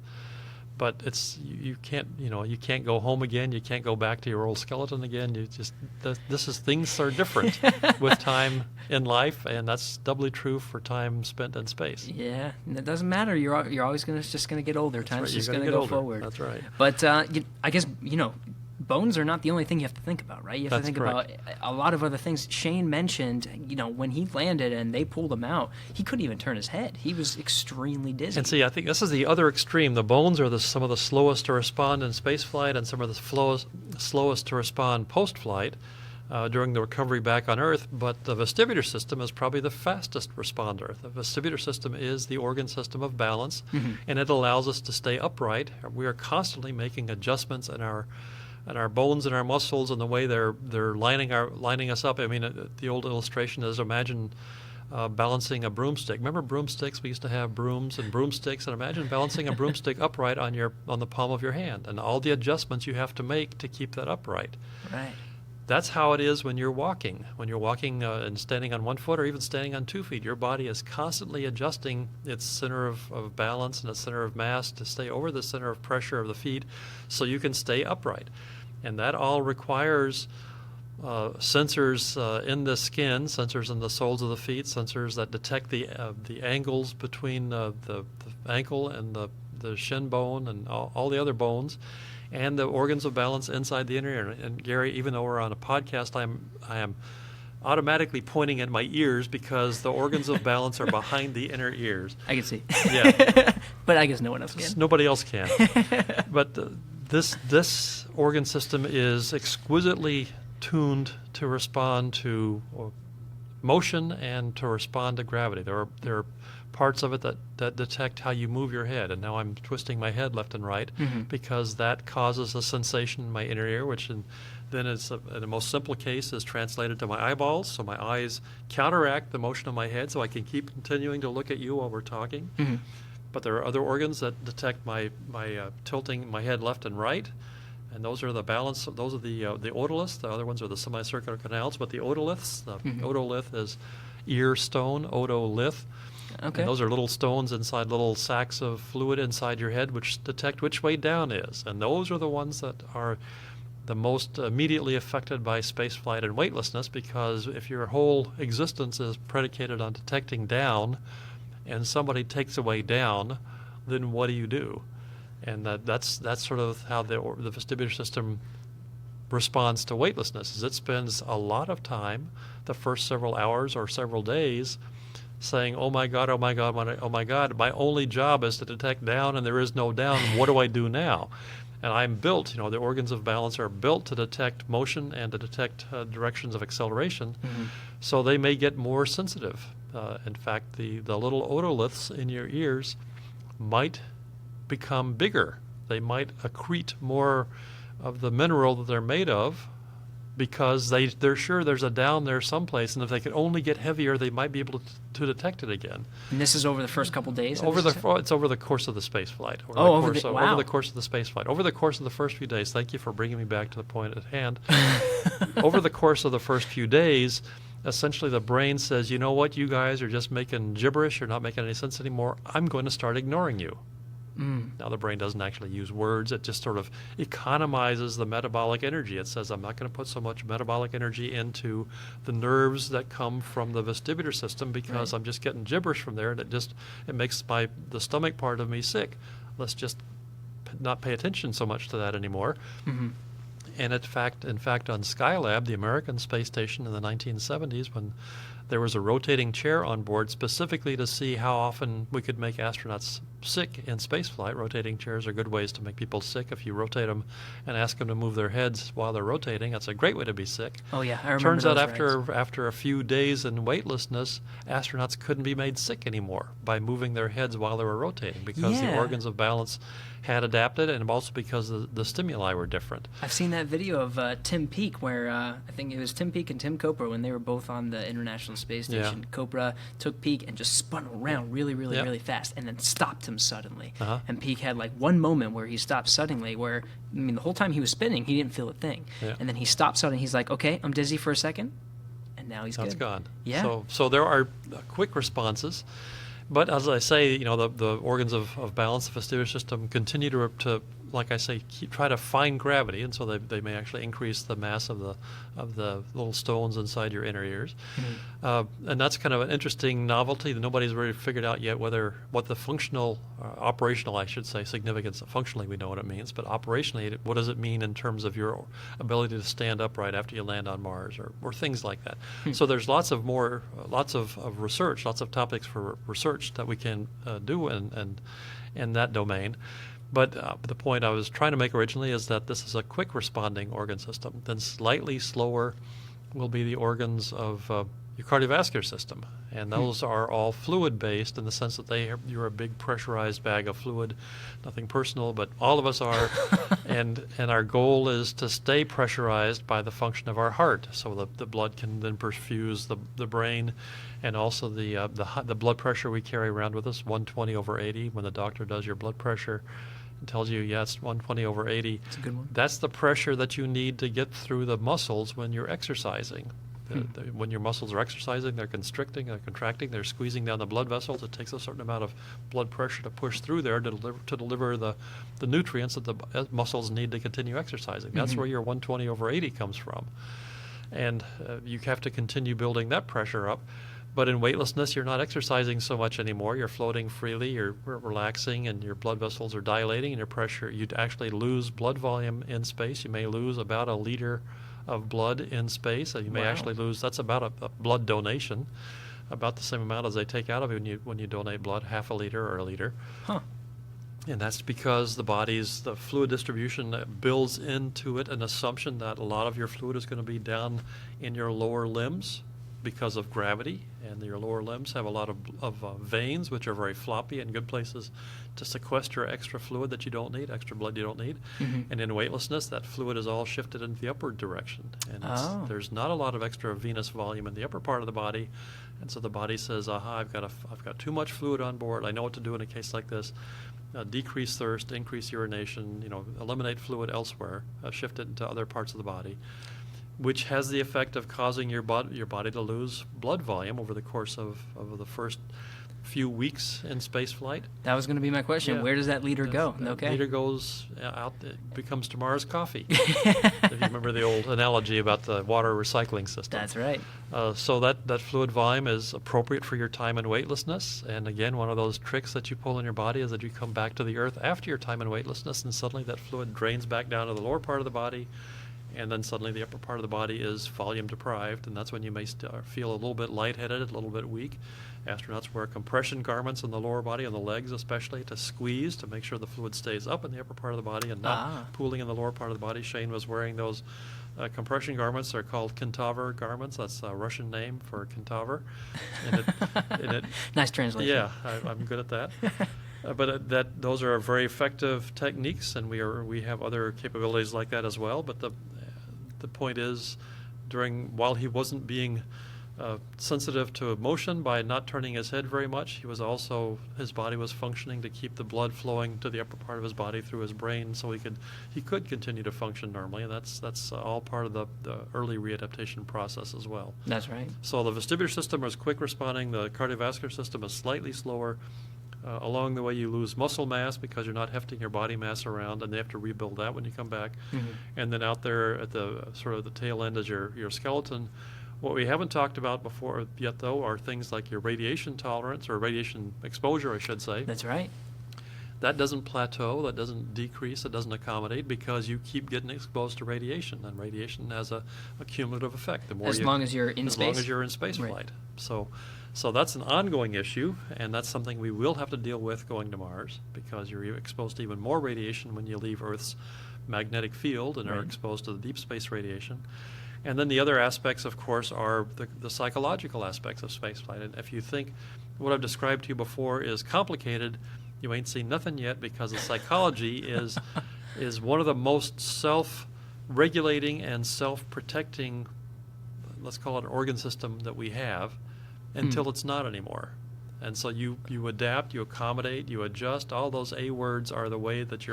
But you can't go home again. You can't go back to your old skeleton again. Things are different with time in life, and that's doubly true for time spent in space. Yeah, and it doesn't matter. You're always just gonna get older. Time's just gonna go forward. That's right. But I guess bones are not the only thing you have to think about, right? You have to think about a lot of other things. Shane mentioned, when he landed and they pulled him out, he couldn't even turn his head. He was extremely dizzy. And see, I think this is the other extreme. The bones are some of the slowest to respond in spaceflight and some of the slowest to respond post-flight during the recovery back on Earth. But the vestibular system is probably the fastest responder. The vestibular system is the organ system of balance, and it allows us to stay upright. We are constantly making adjustments in our bones and our muscles and the way they're lining us up. I mean, the old illustration is imagine balancing a broomstick. Remember broomsticks? We used to have brooms and broomsticks, and imagine balancing a broomstick upright on the palm of your hand and all the adjustments you have to make to keep that upright. Right. that's how it is when you're walking. When you're walking and standing on one foot or even standing on 2 feet, your body is constantly adjusting its center of balance and its center of mass to stay over the center of pressure of the feet so you can stay upright. And that all requires sensors in the skin, sensors in the soles of the feet, sensors that detect the angles between the ankle and the shin bone and all the other bones, and the organs of balance inside the inner ear. And Gary, even though we're on a podcast, I am automatically pointing at my ears because the organs of balance are behind the inner ears. I can see. Yeah. But I guess no one else can. Nobody else can. But this organ system is exquisitely tuned to respond to motion and to respond to gravity. There are parts of it that detect how you move your head, and now I'm twisting my head left and right because that causes a sensation in my inner ear, which then is in the most simple case is translated to my eyeballs, so my eyes counteract the motion of my head so I can keep continuing to look at you while we're talking. But there are other organs that detect my tilting my head left and right, and those are the balance. Those are the otoliths. The other ones are the semicircular canals. But the otoliths, the otolith is ear stone, otolith. Okay. And those are little stones inside little sacs of fluid inside your head, which detect which way down is. And those are the ones that are the most immediately affected by spaceflight and weightlessness, because if your whole existence is predicated on detecting down, and somebody takes away down, then what do you do? And that's sort of how the vestibular system responds to weightlessness. Is it spends a lot of time, the first several hours or several days, saying, "Oh my God, oh my God, oh my God! My only job is to detect down, and there is no down. What do I do now?" And I'm built. The organs of balance are built to detect motion and to detect directions of acceleration, so they may get more sensitive. In fact, the little otoliths in your ears might become bigger. They might accrete more of the mineral that they're made of because they're sure there's a down there someplace, and if they could only get heavier, they might be able to detect it again. And this is over the first couple days? It's over the course of the space flight. Over the course of the space flight. Over the course of the first few days. Thank you for bringing me back to the point at hand. Over the course of the first few days, essentially the brain says, you know what, you guys are just making gibberish, you're not making any sense anymore, I'm going to start ignoring you. Now the brain doesn't actually use words, it just sort of economizes the metabolic energy. It says, I'm not going to put so much metabolic energy into the nerves that come from the vestibular system because I'm just getting gibberish from there, and it makes the stomach part of me sick. Let's just not pay attention so much to that anymore. And in fact, on Skylab, the American space station in the 1970s, when there was a rotating chair on board specifically to see how often we could make astronauts sick in spaceflight. Rotating chairs are good ways to make people sick. If you rotate them and ask them to move their heads while they're rotating, that's a great way to be sick. Oh yeah, I remember. Turns out those after a few days in weightlessness, astronauts couldn't be made sick anymore by moving their heads while they were rotating because the organs of balance had adapted, and also because the stimuli were different. I've seen that video of Tim Peake where I think it was Tim Peake and Tim Kopra when they were both on the International Space Station. Kopra took Peake and just spun around really fast and then stopped him suddenly. And Peake had like one moment where he stopped suddenly where, the whole time he was spinning, he didn't feel a thing. And then he stopped suddenly. He's like, okay, I'm dizzy for a second. And now he's good. It's gone. Yeah. So there are quick responses. But as I say, the organs of balance, the vestibular system, continue to like I say, try to find gravity, and so they may actually increase the mass of the little stones inside your inner ears. And that's kind of an interesting novelty that nobody's really figured out yet what the functional, operational, I should say, significance. Functionally, we know what it means, but operationally, what does it mean in terms of your ability to stand upright after you land on Mars, or things like that. So there's lots of research, lots of topics for research that we can do in that domain. But the point I was trying to make originally is that this is a quick responding organ system. Then slightly slower will be the organs of your cardiovascular system. And those are all fluid-based in the sense that you're a big pressurized bag of fluid. Nothing personal, but all of us are. and our goal is to stay pressurized by the function of our heart. So the blood can then perfuse the brain, and also the blood pressure we carry around with us, 120/80. When the doctor does your blood pressure It tells you, yeah, it's 120 over 80. It's a good one. That's the pressure that you need to get through the muscles when you're exercising. When your muscles are exercising, they're constricting, they're contracting, they're squeezing down the blood vessels. It takes a certain amount of blood pressure to push through there to deliver the nutrients that the muscles need to continue exercising. That's where your 120 over 80 comes from. And you have to continue building that pressure up. But in weightlessness, you're not exercising so much anymore. You're floating freely, you're relaxing, and your blood vessels are dilating, and your pressure, you'd actually lose blood volume in space. You may lose about a liter of blood in space. You may actually lose, that's about a blood donation, about the same amount as they take out of you when you donate blood, half a liter or a liter. Huh. And that's because the fluid distribution builds into it an assumption that a lot of your fluid is going to be down in your lower limbs because of gravity, and your lower limbs have a lot of veins, which are very floppy and good places to sequester extra fluid that you don't need, extra blood you don't need. And in weightlessness, that fluid is all shifted into the upward direction, and there's not a lot of extra venous volume in the upper part of the body, and so the body says, aha, I've got too much fluid on board. I know what to do in a case like this. Decrease thirst, increase urination, eliminate fluid elsewhere, shift it into other parts of the body, which has the effect of causing your body to lose blood volume over the course of the first few weeks in space flight. That was going to be my question. Yeah. Where does that liter go? That liter goes out, it becomes tomorrow's coffee. If you remember the old analogy about the water recycling system. That's right. So that fluid volume is appropriate for your time in weightlessness. And again, one of those tricks that you pull in your body is that you come back to the Earth after your time in weightlessness, and suddenly that fluid drains back down to the lower part of the body, and then suddenly the upper part of the body is volume deprived, and that's when you may feel a little bit lightheaded, a little bit weak. Astronauts wear compression garments in the lower body, on the legs especially, to squeeze, to make sure the fluid stays up in the upper part of the body and not pooling in the lower part of the body. Shane was wearing those compression garments. They're called Kentaur garments. That's a Russian name for Kentaur. Nice translation. Yeah, I'm good at that. But those are very effective techniques, and we have other capabilities like that as well. But the point is, while he wasn't being sensitive to emotion by not turning his head very much, his body was functioning to keep the blood flowing to the upper part of his body through his brain, so he could continue to function normally, and that's all part of the early readaptation process as well. That's right. So the vestibular system is quick responding. The cardiovascular system is slightly slower. Along the way, you lose muscle mass because you're not hefting your body mass around, and they have to rebuild that when you come back. And then out there at the sort of the tail end is your skeleton. What we haven't talked about before yet, though, are things like your radiation tolerance, or radiation exposure, I should say. That's right. That doesn't plateau, that doesn't decrease, it doesn't accommodate, because you keep getting exposed to radiation, and radiation has a cumulative effect. As long as you're in space? As long as you're in space flight. So that's an ongoing issue, and that's something we will have to deal with going to Mars, because you're exposed to even more radiation when you leave Earth's magnetic field and are exposed to the deep space radiation. And then the other aspects, of course, are the psychological aspects of spaceflight. And if you think what I've described to you before is complicated, you ain't seen nothing yet, because the psychology is one of the most self-regulating and self-protecting, let's call it an organ system that we have, until it's not anymore. And so you adapt, you accommodate, you adjust. All those A words are the way that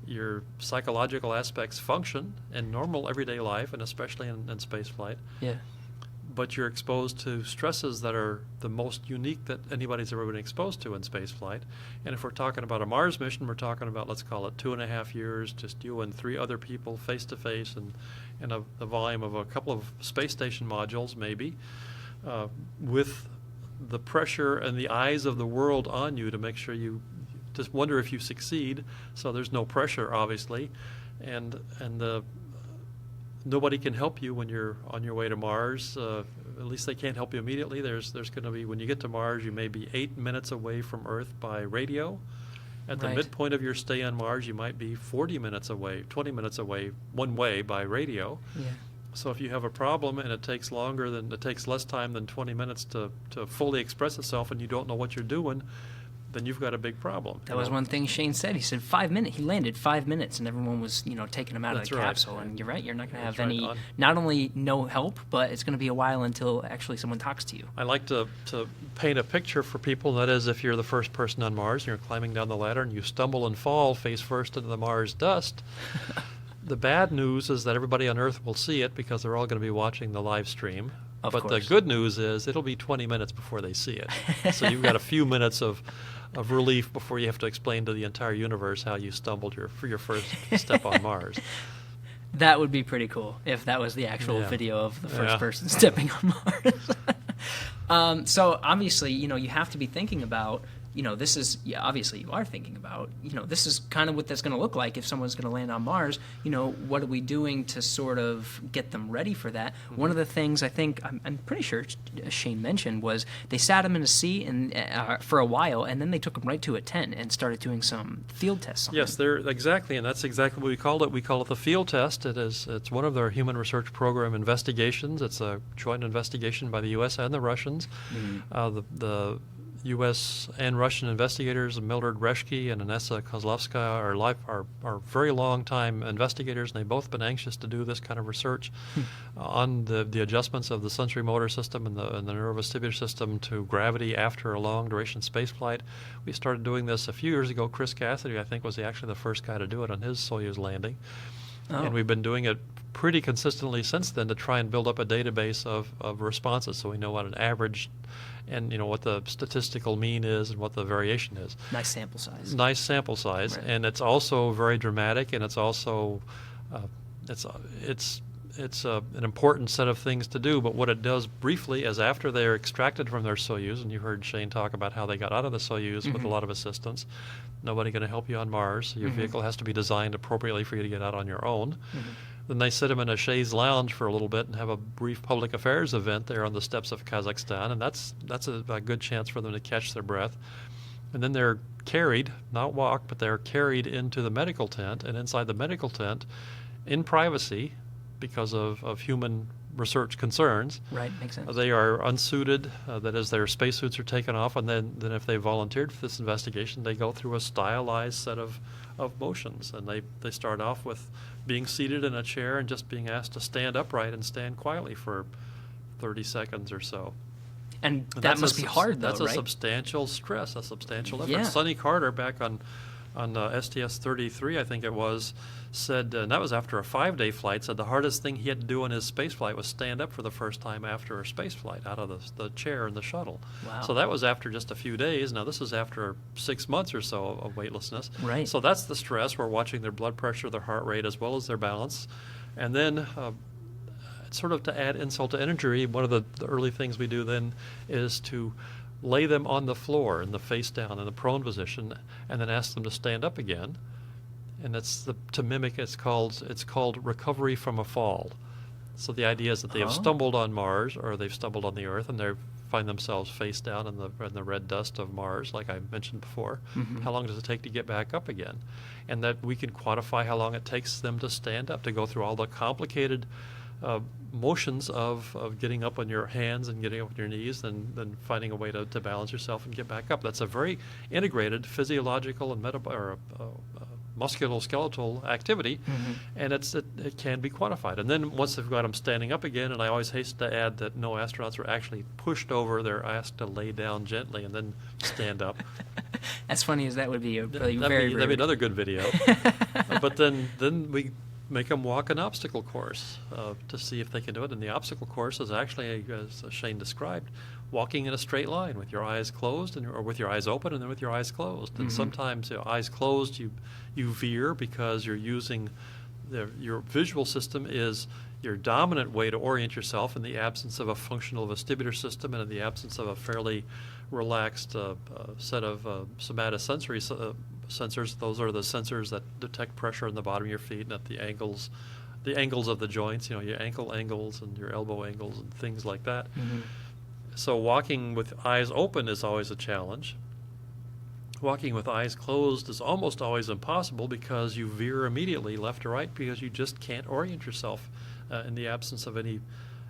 your psychological aspects function in normal everyday life, and especially in space flight. Yeah. But you're exposed to stresses that are the most unique that anybody's ever been exposed to in space flight. And if we're talking about a Mars mission, we're talking about, let's call it 2.5 years, just you and 3 other people face to face, and the volume of a couple of space station modules maybe, with the pressure and the eyes of the world on you to make sure you just wonder if you succeed. So there's no pressure, obviously, and nobody can help you when you're on your way to Mars. At least they can't help you immediately. There's going to be, when you get to Mars, you may be 8 minutes away from Earth by radio. At the midpoint of your stay on Mars, you might be 40 minutes away, 20 minutes away one way by radio. Yeah. So if you have a problem and it takes less time than 20 minutes to fully express itself, and you don't know what you're doing, then you've got a big problem. That was one thing Shane said. He said 5 minutes. He landed 5 minutes, and everyone was, taking him out That's of the right. capsule. And you're right. You're not going to have That's right. any, not only no help, but it's going to be a while until actually someone talks to you. I like to paint a picture for people. That is, if you're the first person on Mars and you're climbing down the ladder and you stumble and fall face first into the Mars dust, the bad news is that everybody on Earth will see it because they're all going to be watching the live stream. Of but course. the good news is it'll be 20 minutes before they see it. So you've got a few minutes of relief before you have to explain to the entire universe how you stumbled for your first step on Mars. That would be pretty cool if that was the actual Yeah. video of the first Yeah. person stepping on Mars. So obviously, you have to be thinking about, this is, obviously you are thinking about, this is kind of what that's going to look like if someone's going to land on Mars. What are we doing to sort of get them ready for that? Mm-hmm. One of the things I think, I'm pretty sure Shane mentioned, was they sat him in a seat and for a while, and then they took him right to a tent and started doing some field tests on Yes, him. exactly, and that's exactly what we called it. We call it the field test. It's one of their human research program investigations. It's a joint investigation by the U.S. and the Russians. The U.S. and Russian investigators, Mildred Reschke and Inessa Kozlovskaya, are very long-time investigators, and they've both been anxious to do this kind of research on the adjustments of the sensory motor system and the neurovestibular system to gravity after a long-duration space flight. We started doing this a few years ago. Chris Cassidy, I think, was actually the first guy to do it on his Soyuz landing. Oh. And we've been doing it pretty consistently since then to try and build up a database of responses so we know what an average and what the statistical mean is and what the variation is. Nice sample size. Nice sample size, Right. and it's also very dramatic, and it's also it's an important set of things to do. But what it does briefly is after they're extracted from their Soyuz, and you heard Shane talk about how they got out of the Soyuz with a lot of assistance. Nobody going to help you on Mars. Your vehicle has to be designed appropriately for you to get out on your own. Then they sit them in a chaise lounge for a little bit and have a brief public affairs event there on the steppes of Kazakhstan, and that's a good chance for them to catch their breath. And then they're carried, not walked, but they're carried into the medical tent, and inside the medical tent, in privacy, because of human research concerns, Right, makes sense. they are unsuited. That is, their spacesuits are taken off, and then if they volunteered for this investigation, they go through a stylized set of motions. And they start off with being seated in a chair and just being asked to stand upright and stand quietly for 30 seconds or so. And And that must be hard, though, That's right? a substantial stress, a substantial effort. Yeah. Sonny Carter, back on STS-33, I think it was, said, and that was after a 5-day flight, said the hardest thing he had to do on his space flight was stand up for the first time after a space flight out of the chair in the shuttle. Wow. So that was after just a few days. Now this is after 6 months or so of weightlessness. Right. So that's the stress. We're watching their blood pressure, their heart rate, as well as their balance. And then sort of to add insult to injury, one of the early things we do then is to lay them on the floor in the face down in the prone position, and then ask them to stand up again. And that's to mimic. It's called recovery from a fall. So the idea is that they have stumbled on Mars, or they've stumbled on the Earth, and they find themselves face down in the red dust of Mars, like I mentioned before. How long does it take to get back up again? And that we can quantify how long it takes them to stand up, to go through all the complicated motions of getting up on your hands and getting up on your knees, and then finding a way to balance yourself and get back up. That's a very integrated physiological and musculoskeletal activity, and it can be quantified. And then once they've got them standing up again, and I always hasten to add that no astronauts are actually pushed over, they're asked to lay down gently and then stand up. As funny as that would be, That'd very be rude. another good video. But then we make them walk an obstacle course to see if they can do it. And the obstacle course is actually, as Shane described, walking in a straight line with your eyes closed or with your eyes open and then with your eyes closed. And sometimes eyes closed, you veer because you're using your visual system is your dominant way to orient yourself in the absence of a functional vestibular system and in the absence of a fairly relaxed set of somatosensory sensors. Those are the sensors that detect pressure in the bottom of your feet and at the angles of the joints, your ankle angles and your elbow angles and things like that. So walking with eyes open is always a challenge. Walking with eyes closed is almost always impossible because you veer immediately left or right because you just can't orient yourself in the absence of any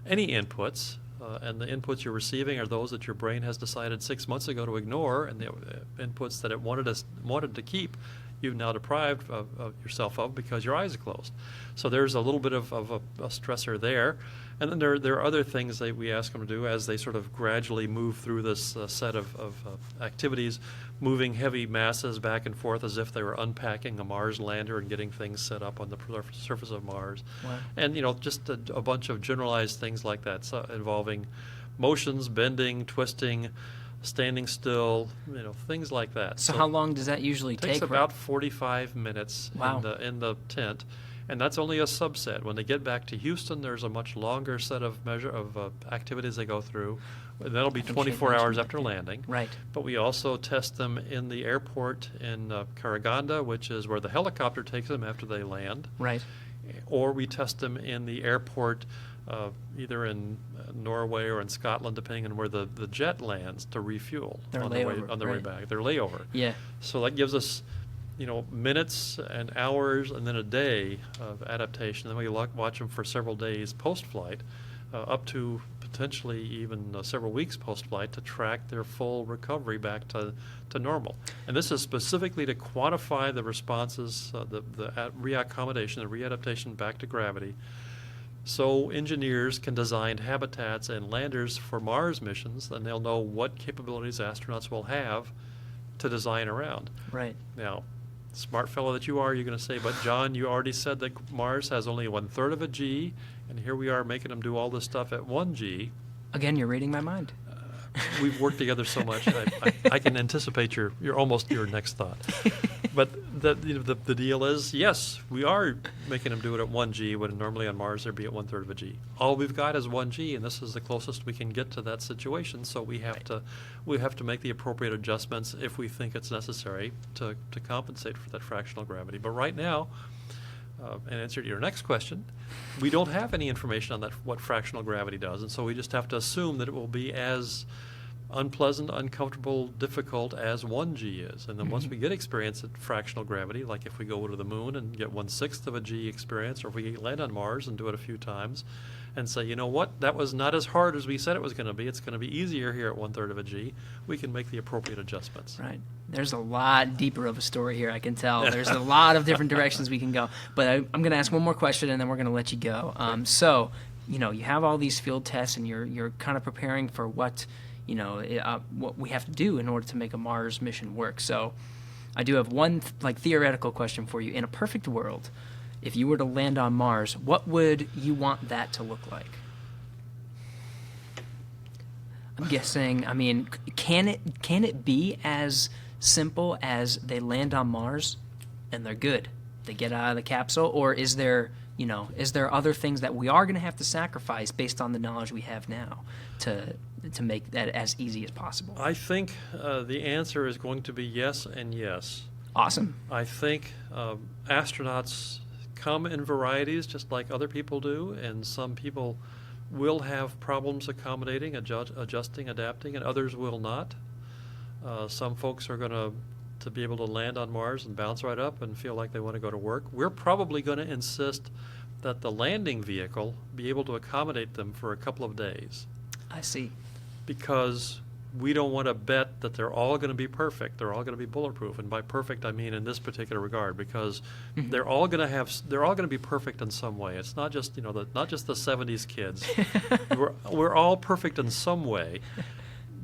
inputs. and the inputs you're receiving are those that your brain has decided 6 months ago to ignore, and the inputs that it wanted to keep, you've now deprived of yourself of because your eyes are closed. So there's a little bit of a stressor there. And then there are other things that we ask them to do as they sort of gradually move through this set of activities, moving heavy masses back and forth as if they were unpacking a Mars lander and getting things set up on the surface of Mars. Wow. And, just a bunch of generalized things like that, so involving motions, bending, twisting, standing still, things like that. So how long does that usually It takes take? about 45 minutes Wow. in the tent, and that's only a subset. When they get back to Houston, there's a much longer set of activities they go through. And that'll be I think 24 Kate hours mentioned after that. landing. Right. But we also test them in the airport in Karaganda, which is where the helicopter takes them after they land. Right. Or we test them in the airport, either in Norway or in Scotland, depending on where the jet lands, to refuel Their on layover, the way right. back. Their layover. Yeah. So that gives us, minutes and hours and then a day of adaptation. Then we watch them for several days post-flight, up to potentially even several weeks post-flight, to track their full recovery back to normal. And this is specifically to quantify the responses, the reaccommodation, the readaptation back to gravity, so engineers can design habitats and landers for Mars missions, and they'll know what capabilities astronauts will have to design around. Right. Now, smart fellow that you are, you're going to say, but John, you already said that Mars has only 1/3 of a G, and here we are making them do all this stuff at 1 G. Again, you're reading my mind. We've worked together so much, I can anticipate your next thought. But the deal is, yes, we are making them do it at 1 G, when normally on Mars there'd be at 1/3 of a G. All we've got is 1 G, and this is the closest we can get to that situation. So we have to make the appropriate adjustments if we think it's necessary to compensate for that fractional gravity. But right now, in answer to your next question, we don't have any information on what fractional gravity does, and so we just have to assume that it will be as unpleasant, uncomfortable, difficult as 1 G is. And then once we get experience at fractional gravity, like if we go to the moon and get 1/6 of a G experience, or if we land on Mars and do it a few times and say, you know what, that was not as hard as we said it was going to be, it's going to be easier here at 1/3 of a G, we can make the appropriate adjustments. Right. There's a lot deeper of a story here, I can tell. There's a lot of different directions we can go. But I'm going to ask one more question, and then we're going to let you go. So, you have all these field tests, and you're kind of preparing for what we have to do in order to make a Mars mission work. So I do have one theoretical question for you. In a perfect world, if you were to land on Mars, what would you want that to look like? I'm guessing, can it be as simple as they land on Mars and they're good? They get out of the capsule, or is there other things that we are going to have to sacrifice based on the knowledge we have now to make that as easy as possible? I think the answer is going to be yes and yes. Awesome. I think astronauts come in varieties just like other people do, and some people will have problems accommodating, adjusting, adapting, and others will not. Some folks are going to be able to land on Mars and bounce right up and feel like they want to go to work. We're probably going to insist that the landing vehicle be able to accommodate them for a couple of days. I see. Because we don't want to bet that they're all going to be perfect. They're all going to be bulletproof, and by perfect I mean in this particular regard, because they're all going to be perfect in some way. It's not just not just the 70s kids. we're all perfect in some way,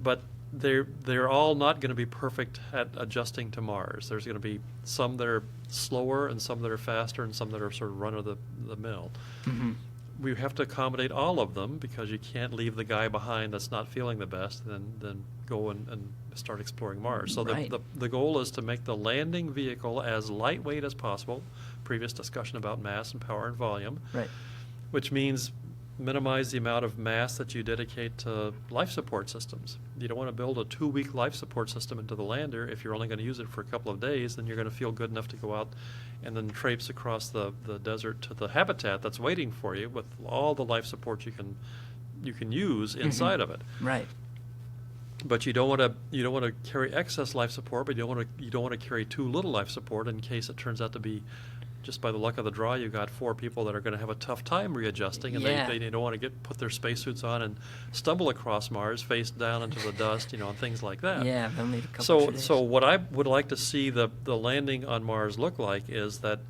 but they're all not going to be perfect at adjusting to Mars. There's going to be some that are slower and some that are faster and some that are sort of run of the mill. Mm-hmm. We have to accommodate all of them, because you can't leave the guy behind that's not feeling the best and then go and start exploring Mars. So right. the goal is to make the landing vehicle as lightweight as possible. Previous discussion about mass and power and volume. Right. Which means minimize the amount of mass that you dedicate to life support systems. You don't want to build a 2-week life support system into the lander. If you're only going to use it for a couple of days, then you're going to feel good enough to go out and then traipse across the desert to the habitat that's waiting for you with all the life support you can use inside of it. Right. But you don't want to carry excess life support, but you don't want to carry too little life support in case it turns out to be just by the luck of the draw, you got 4 people that are going to have a tough time readjusting, and Yeah. they don't want to put their spacesuits on and stumble across Mars face down into the dust, and things like that. Yeah, they'll need a couple So, of days. so what I would like to see the landing on Mars look like is that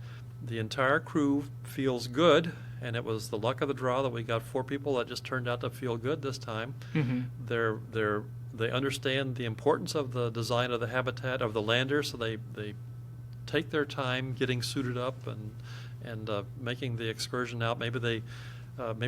the entire crew feels good, and it was the luck of the draw that we got 4 people that just turned out to feel good this time. Mm-hmm. They understand the importance of the design of the habitat of the lander, so they take their time getting suited up and making the excursion out. Maybe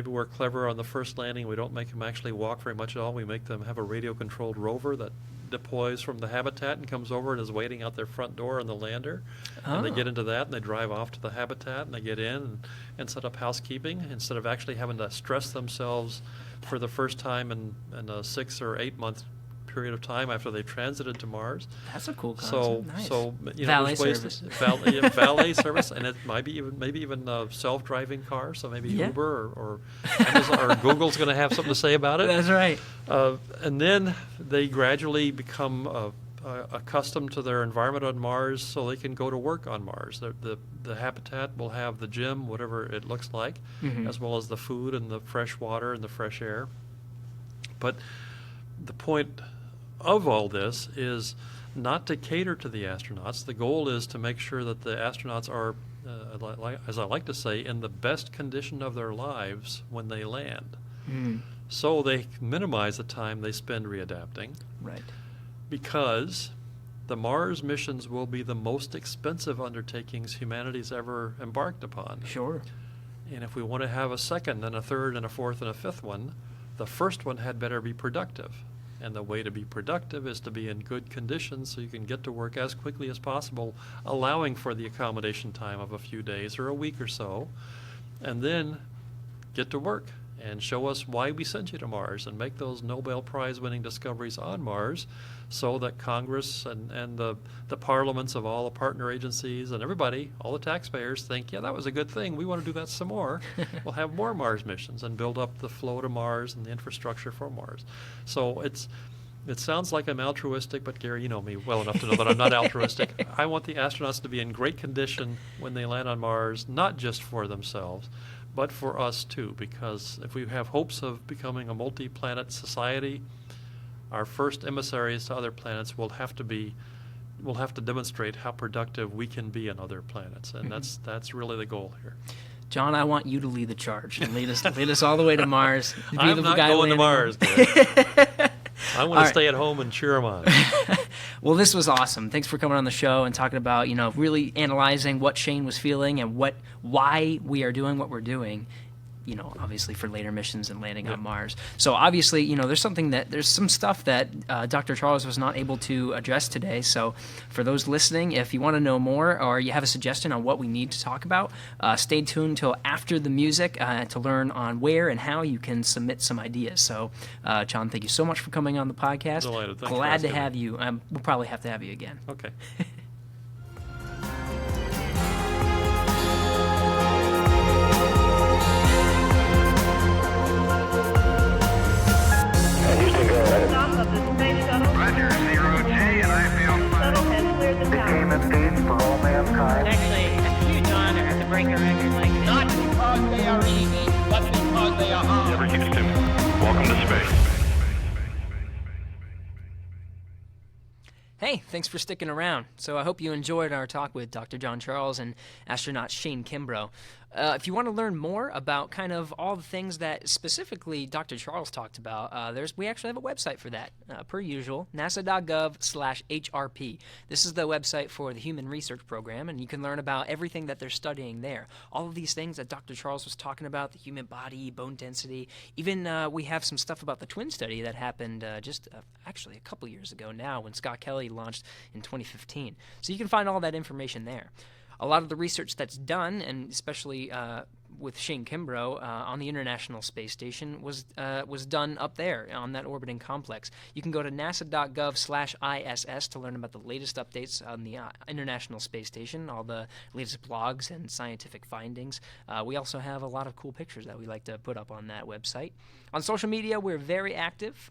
we're clever on the first landing. We don't make them actually walk very much at all. We make them have a radio-controlled rover that deploys from the habitat and comes over and is waiting out their front door in the lander. And they get into that and they drive off to the habitat and they get in and set up housekeeping instead of actually having to stress themselves for the first time in a 6 or 8 month period of time after they transited to Mars. That's a cool So, concept. Nice. so Valet there's ways service. valet service, and it might be even a self-driving car. So maybe Yeah. Uber or Amazon or Google's going to have something to say about it. That's right. And then they gradually become accustomed to their environment on Mars, so they can go to work on Mars. The habitat will have the gym, whatever it looks like, Mhm. as well as the food and the fresh water and the fresh air. But the point of all this is not to cater to the astronauts. The goal is to make sure that the astronauts are, as I like to say, in the best condition of their lives when they land. Mm. So they minimize the time they spend readapting, Right. because the Mars missions will be the most expensive undertakings humanity's ever embarked upon. Sure. And if we want to have a second and a third and a fourth and a fifth one, the first one had better be productive. And the way to be productive is to be in good condition so you can get to work as quickly as possible, allowing for the accommodation time of a few days or a week or so, and then get to work and show us why we sent you to Mars and make those Nobel Prize-winning discoveries on Mars so that Congress and the parliaments of all the partner agencies and everybody, all the taxpayers, think, yeah, that was a good thing. We want to do that some more. We'll have more Mars missions and build up the flow to Mars and the infrastructure for Mars. So it sounds like I'm altruistic, but Gary, you know me well enough to know that I'm not altruistic. I want the astronauts to be in great condition when they land on Mars, not just for themselves, but for us too, because if we have hopes of becoming a multi-planet society, our first emissaries to other planets will have to demonstrate how productive we can be on other planets, and that's really the goal here. John, I want you to lead the charge and lead us all the way to Mars. Be I'm the not guy going to landing Mars, on- Gary. I want All to right. stay at home and cheer them on. Well, this was awesome. Thanks for coming on the show and talking about, really analyzing what Shane was feeling and why we are doing what we're doing. Obviously for later missions and landing on Mars. So obviously, there's some stuff that Dr. Charles was not able to address today. So for those listening, if you want to know more or you have a suggestion on what we need to talk about, stay tuned till after the music to learn on where and how you can submit some ideas. So, John, thank you so much for coming on the podcast. Delighted. Thanks for Glad to asking me. have you. We'll probably have to have you again. Okay. Stop of the space shuttle. Roger, 0G, and I feel Shuttle has cleared the tower. Became a feast for all mankind. Actually, a huge honor to break a record like this. Not because they are easy, but because they are hard. Houston, welcome to space. Hey, thanks for sticking around. So I hope you enjoyed our talk with Dr. John Charles and astronaut Shane Kimbrough. If you want to learn more about kind of all the things that specifically Dr. Charles talked about, we actually have a website for that, per usual, nasa.gov/HRP. This is the website for the Human Research Program, and you can learn about everything that they're studying there. All of these things that Dr. Charles was talking about, the human body, bone density, even we have some stuff about the twin study that happened actually a couple years ago now when Scott Kelly launched in 2015. So you can find all that information there. A lot of the research that's done, and especially with Shane Kimbrough on the International Space Station, was done up there on that orbiting complex. You can go to nasa.gov/ISS to learn about the latest updates on the International Space Station, all the latest blogs and scientific findings. We also have a lot of cool pictures that we like to put up on that website. On social media, we're very active.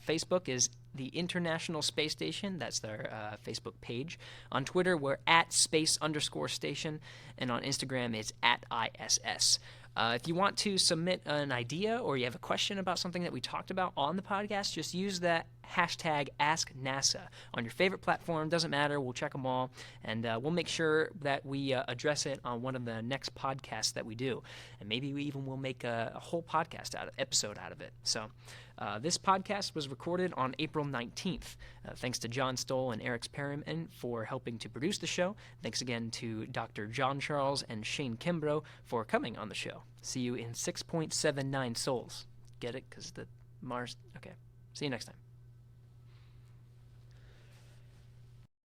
Facebook is the International Space Station. That's their Facebook page. On Twitter, we're at @space_station, and on Instagram, it's @ISS. If you want to submit an idea or you have a question about something that we talked about on the podcast, just use that hashtag AskNASA on your favorite platform. Doesn't matter. We'll check them all, and we'll make sure that we address it on one of the next podcasts that we do. And maybe we even will make a whole podcast episode out of it. So this podcast was recorded on April 19th. Thanks to John Stoll and Eric Perriman for helping to produce the show. Thanks again to Dr. John Charles and Shane Kimbrough for coming on the show. See you in 6.79 sols. Get it? Because the Mars... Okay. See you next time.